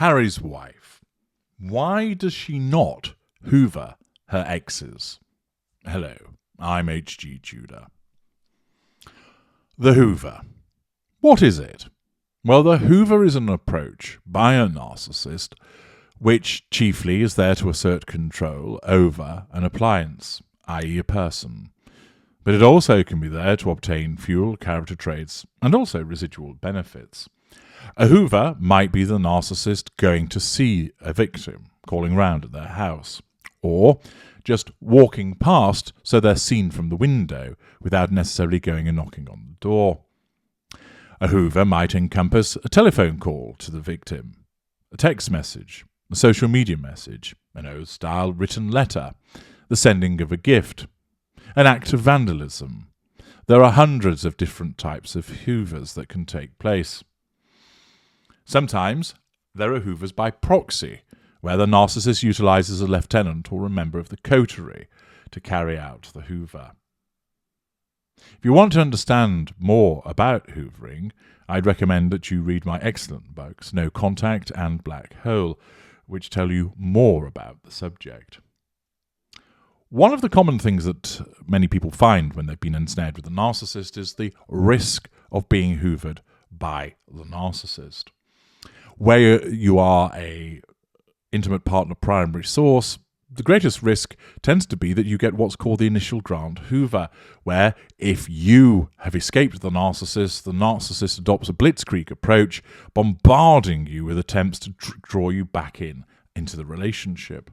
Harry's wife. Why does she not hoover her exes? Hello, I'm H.G. Tudor. The Hoover. What is it? Well, the Hoover is an approach by a narcissist which chiefly is there to assert control over an appliance, i.e. a person. But it also can be there to obtain fuel, character traits, and also residual benefits. A Hoover might be the narcissist going to see a victim, calling round at their house, or just walking past so they're seen from the window without necessarily going and knocking on the door. A Hoover might encompass a telephone call to the victim, a text message, a social media message, an old-style written letter, the sending of a gift, an act of vandalism. There are hundreds of different types of Hoovers that can take place. Sometimes there are Hoovers by proxy, where the narcissist utilizes a lieutenant or a member of the coterie to carry out the Hoover. If you want to understand more about hoovering, I'd recommend that you read my excellent books, No Contact and Black Hole, which tell you more about the subject. One of the common things that many people find when they've been ensnared with a narcissist is the risk of being hoovered by the narcissist. Where you are a intimate partner primary source, the greatest risk tends to be that you get what's called the initial grant Hoover, where if you have escaped the narcissist adopts a blitzkrieg approach, bombarding you with attempts to draw you back into the relationship.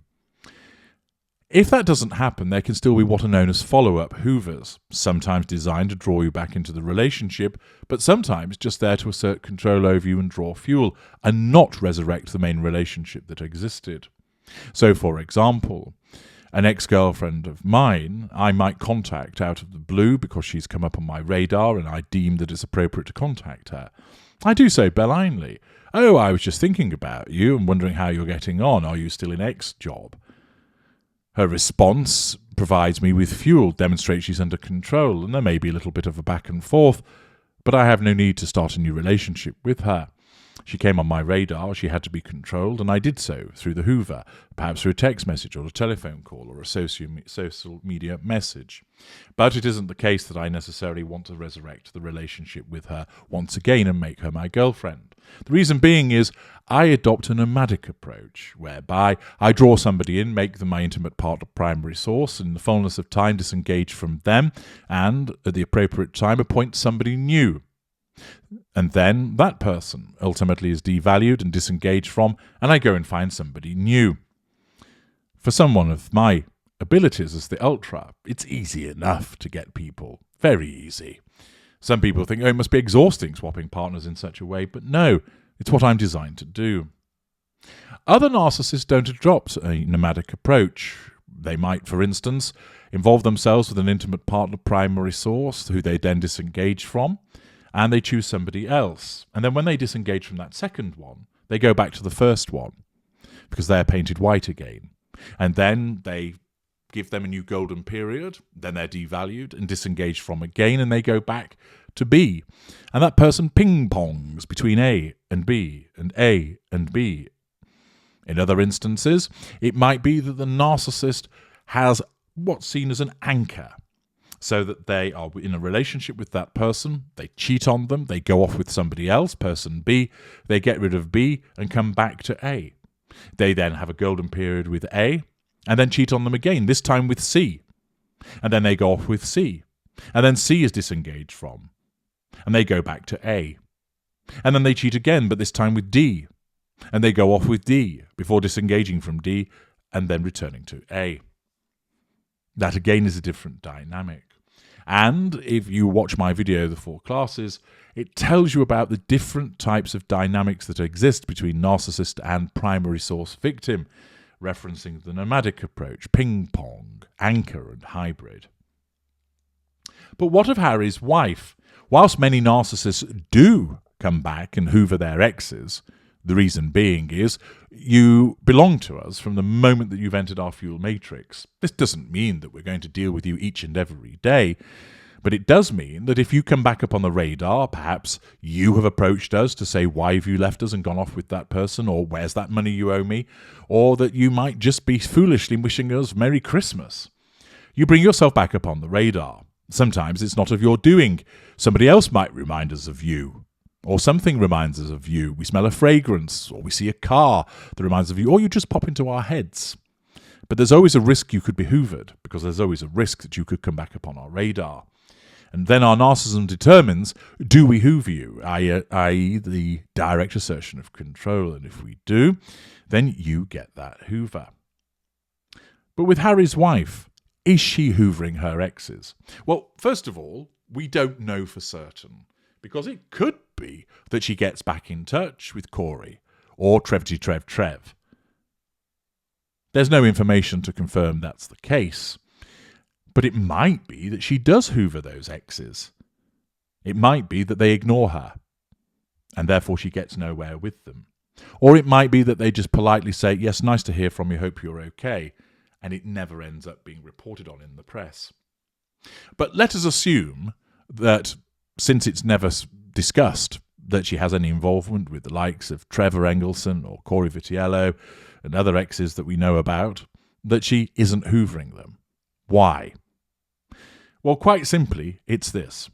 If that doesn't happen, there can still be what are known as follow-up Hoovers, sometimes designed to draw you back into the relationship, but sometimes just there to assert control over you and draw fuel, and not resurrect the main relationship that existed. So, for example, an ex-girlfriend of mine I might contact out of the blue because she's come up on my radar and I deem that it's appropriate to contact her. I do so benignly. Oh, I was just thinking about you and wondering how you're getting on. Are you still in X job? Her response provides me with fuel, demonstrates she's under control, and there may be a little bit of a back and forth, but I have no need to start a new relationship with her. She came on my radar, she had to be controlled, and I did so through the Hoover, perhaps through a text message or a telephone call or a social media message. But it isn't the case that I necessarily want to resurrect the relationship with her once again and make her my girlfriend. The reason being is I adopt a nomadic approach, whereby I draw somebody in, make them my intimate partner primary source, in the fullness of time disengage from them, and at the appropriate time appoint somebody new. And then that person ultimately is devalued and disengaged from, and I go and find somebody new. For someone of my abilities as the ultra, it's easy enough to get people. Very easy. Some people think, oh, it must be exhausting swapping partners in such a way, but no, it's what I'm designed to do. Other narcissists don't adopt a nomadic approach. They might, for instance, involve themselves with an intimate partner primary source who they then disengage from, and they choose somebody else. And then when they disengage from that second one, they go back to the first one because they're painted white again. And then they give them a new golden period, then they're devalued and disengaged from again, and they go back to B. And that person ping-pongs between A and B and A and B. In other instances, it might be that the narcissist has what's seen as an anchor, so that they are in a relationship with that person, they cheat on them, they go off with somebody else, person B, they get rid of B and come back to A. They then have a golden period with A, and then cheat on them again, this time with C. And then they go off with C. And then C is disengaged from. And they go back to A. And then they cheat again, but this time with D. And they go off with D, before disengaging from D, and then returning to A. That again is a different dynamic. And if you watch my video, The 4 Classes, it tells you about the different types of dynamics that exist between narcissist and primary source victim, referencing the nomadic approach, ping-pong, anchor, and hybrid. But what of Harry's wife? Whilst many narcissists do come back and hoover their exes, the reason being is you belong to us from the moment that you've entered our fuel matrix. This doesn't mean that we're going to deal with you each and every day, But it does mean that if you come back up on the radar, perhaps you have approached us to say, why have you left us and gone off with that person? Or where's that money you owe me? Or that you might just be foolishly wishing us Merry Christmas. You bring yourself back up on the radar. Sometimes it's not of your doing. Somebody else might remind us of you. Or something reminds us of you. We smell a fragrance, or we see a car that reminds us of you, or you just pop into our heads. But there's always a risk you could be hoovered, because there's always a risk that you could come back upon our radar. And then our narcissism determines, do we hoover you, i.e. the direct assertion of control. And if we do, then you get that hoover. But with Harry's wife, is she hoovering her exes? Well, first of all, we don't know for certain, because it could be that she gets back in touch with Corey or Trev. There's no information to confirm that's the case. But it might be that she does hoover those exes. It might be that they ignore her, and therefore she gets nowhere with them. Or it might be that they just politely say, yes, nice to hear from you, hope you're okay, and it never ends up being reported on in the press. But let us assume that, since it's never discussed that she has any involvement with the likes of Trevor Engelson or Corey Vitiello and other exes that we know about, that she isn't hoovering them. Why? Well, quite simply, it's this.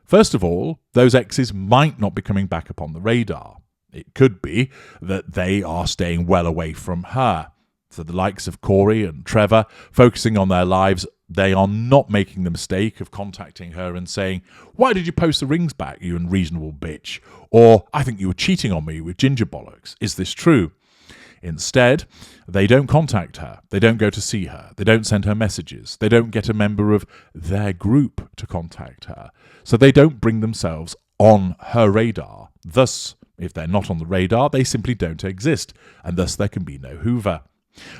First of all, those exes might not be coming back upon the radar. It could be that they are staying well away from her. So the likes of Corey and Trevor, focusing on their lives, they are not making the mistake of contacting her and saying, why did you post the rings back, you unreasonable bitch? Or, I think you were cheating on me with ginger bollocks. Is this true? Instead, they don't contact her, they don't go to see her, they don't send her messages, they don't get a member of their group to contact her, so they don't bring themselves on her radar. Thus, if they're not on the radar, they simply don't exist, and thus there can be no hoover.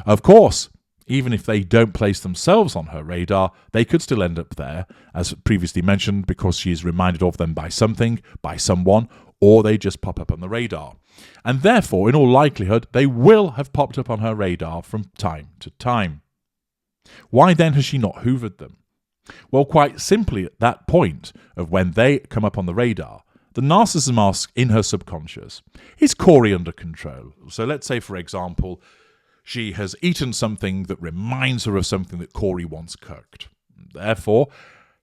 Of course, even if they don't place themselves on her radar, they could still end up there, as previously mentioned, because she is reminded of them by something, by someone, or they just pop up on the radar. And therefore, in all likelihood, they will have popped up on her radar from time to time. Why then has she not hoovered them? Well, quite simply at that point of when they come up on the radar, the narcissism asks in her subconscious, is Corey under control? So let's say, for example, she has eaten something that reminds her of something that Corey once cooked. Therefore,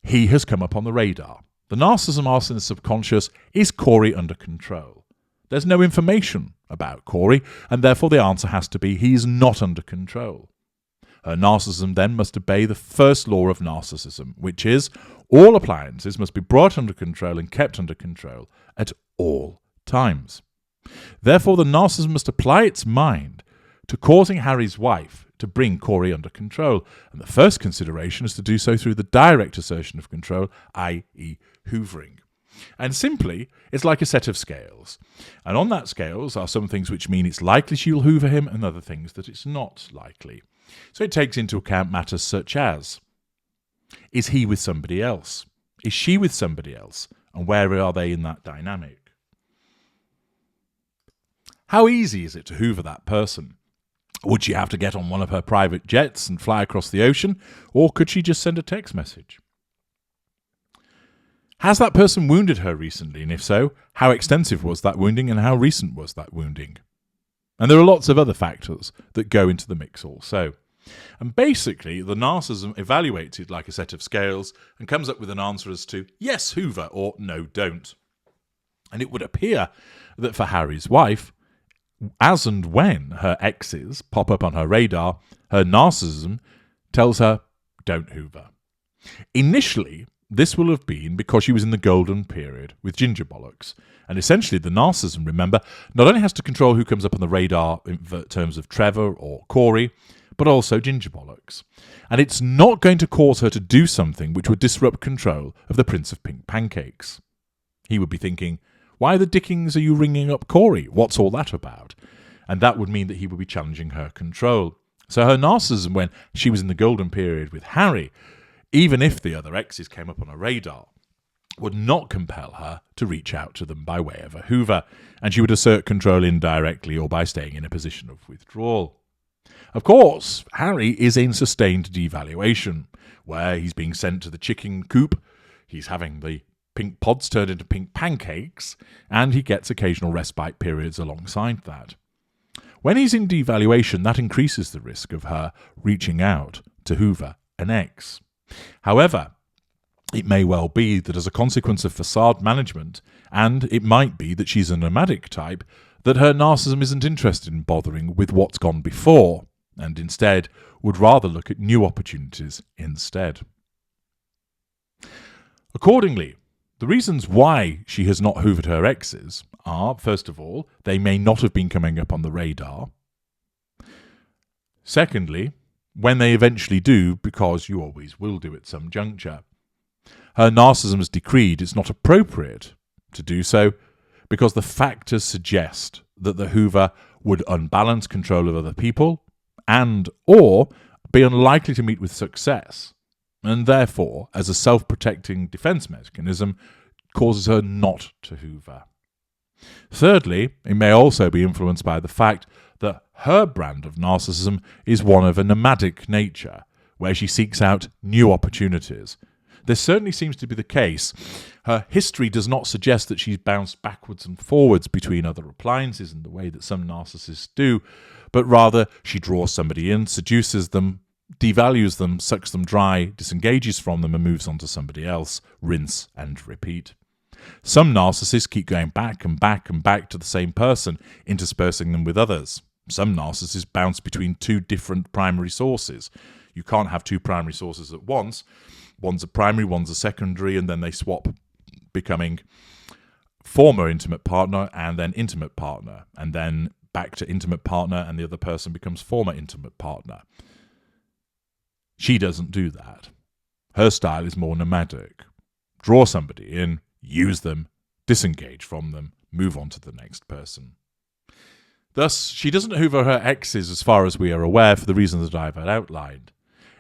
he has come up on the radar. The narcissism asks in the subconscious, is Corey under control? There's no information about Corey, and therefore the answer has to be he is not under control. Her narcissism then must obey the first law of narcissism, which is all appliances must be brought under control and kept under control at all times. Therefore, the narcissism must apply its mind to causing Harry's wife to bring Corey under control, and the first consideration is to do so through the direct assertion of control, i.e. hoovering. And simply, it's like a set of scales. And on that scales are some things which mean it's likely she'll hoover him and other things that it's not likely. So it takes into account matters such as, is he with somebody else? Is she with somebody else? And where are they in that dynamic? How easy is it to hoover that person? Would she have to get on one of her private jets and fly across the ocean? Or could she just send a text message? Has that person wounded her recently? And if so, how extensive was that wounding and how recent was that wounding? And there are lots of other factors that go into the mix also. And basically, the narcissism evaluates it like a set of scales and comes up with an answer as to yes, hoover, or no, don't. And it would appear that for Harry's wife, as and when her exes pop up on her radar, her narcissism tells her, don't hoover. Initially, this will have been because she was in the golden period with ginger bollocks. And essentially, the narcissism, remember, not only has to control who comes up on the radar in terms of Trevor or Corey, but also ginger bollocks. And it's not going to cause her to do something which would disrupt control of the Prince of Pink Pancakes. He would be thinking, why the dickens are you ringing up Corey? What's all that about? And that would mean that he would be challenging her control. So her narcissism, when she was in the golden period with Harry, even if the other exes came up on her radar, would not compel her to reach out to them by way of a hoover, and she would assert control indirectly or by staying in a position of withdrawal. Of course, Harry is in sustained devaluation, where he's being sent to the chicken coop. He's having the pink pods turned into pink pancakes, and he gets occasional respite periods alongside that. When he's in devaluation, that increases the risk of her reaching out to Hoover, an ex. However, it may well be that as a consequence of facade management, and it might be that she's a nomadic type, that her narcissism isn't interested in bothering with what's gone before, and instead would rather look at new opportunities instead. Accordingly, the reasons why she has not hoovered her exes are, first of all, they may not have been coming up on the radar. Secondly, when they eventually do, because you always will do at some juncture, her narcissism has decreed it's not appropriate to do so because the factors suggest that the Hoover would unbalance control of other people and or be unlikely to meet with success, and therefore, as a self-protecting defense mechanism, causes her not to Hoover. Thirdly, it may also be influenced by the fact that her brand of narcissism is one of a nomadic nature, where she seeks out new opportunities. This certainly seems to be the case. Her history does not suggest that she's bounced backwards and forwards between other appliances in the way that some narcissists do, but rather she draws somebody in, seduces them, devalues them, sucks them dry, disengages from them and moves on to somebody else, rinse and repeat. Some narcissists keep going back and back and back to the same person, interspersing them with others. Some narcissists bounce between two different primary sources. You can't have two primary sources at once. One's a primary, one's a secondary, and then they swap, becoming former intimate partner and then intimate partner, and then back to intimate partner and the other person becomes former intimate partner. She doesn't do that. Her style is more nomadic. Draw somebody in, use them, disengage from them, move on to the next person. Thus, she doesn't hoover her exes as far as we are aware for the reasons that I've outlined.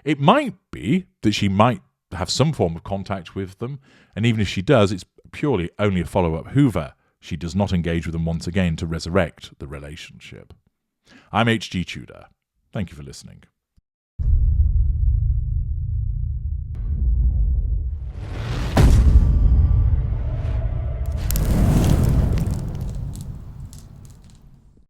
It might be that she might have some form of contact with them, and even if she does, it's purely only a follow-up hoover. She does not engage with them once again to resurrect the relationship. I'm H.G. Tudor. Thank you for listening.